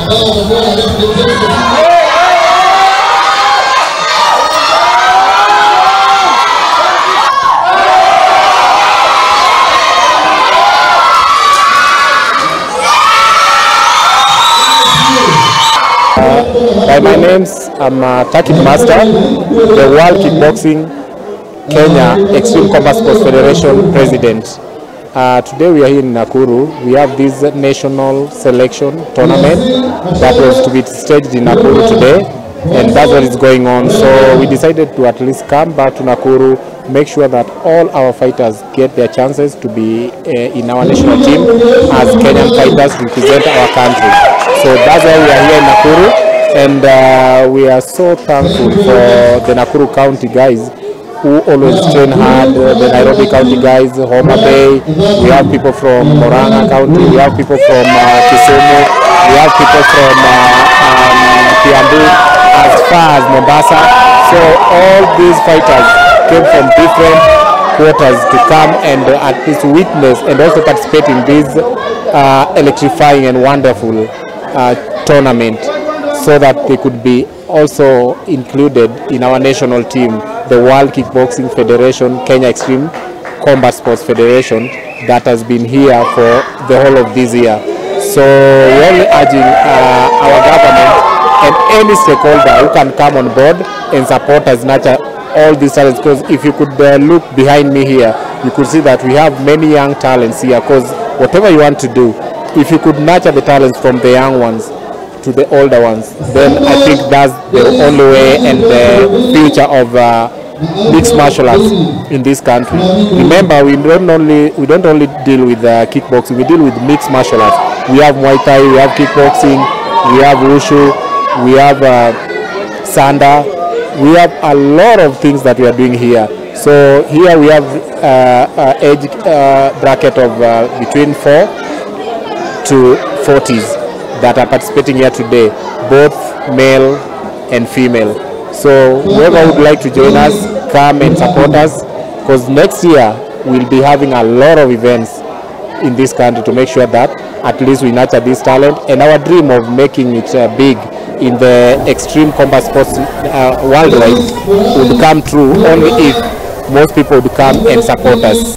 By my names, I'm Takid Master, the World Kickboxing Kenya Extreme Combat Sports Federation President. Today we are here in Nakuru. We have this national selection tournament that was to be staged in Nakuru today, and that's what is going on. So we decided to at least come back to Nakuru, make sure that all our fighters get their chances to be in our national team as Kenyan fighters represent our country. So that's why we are here in Nakuru. And we are so thankful for the Nakuru County guys who always train hard, the Nairobi County guys, Yahuma. We have people from Murang'a County, we have people from Kisumu, we have people from Kiambu, as far as Mombasa. So all these fighters came from different quarters to come and at least witness and also participate in this electrifying and wonderful tournament, so that they could be also included in our national team, the World Kickboxing Federation, Kenya Extreme Combat Sports Federation, that has been here for the whole of this year. So we're only urging our government and any stakeholder who can come on board and support us nurture all these talents, because if you could look behind me here, you could see that we have many young talents here, because whatever you want to do, if you could nurture the talents from the young ones to the older ones, then I think that's the only way and the future of mixed martial arts in this country. Remember, we don't only deal with kickboxing, we deal with mixed martial arts. We have Muay Thai, we have kickboxing, we have Wushu, we have Sanda, we have a lot of things that we are doing here. So here we have age bracket of between 4 to 40s. That are participating here today, both male and female. So whoever would like to join us, come and support us, because next year we'll be having a lot of events in this country to make sure that at least we nurture this talent, and our dream of making it big in the extreme combat sports worldwide would come true only if most people would come and support us.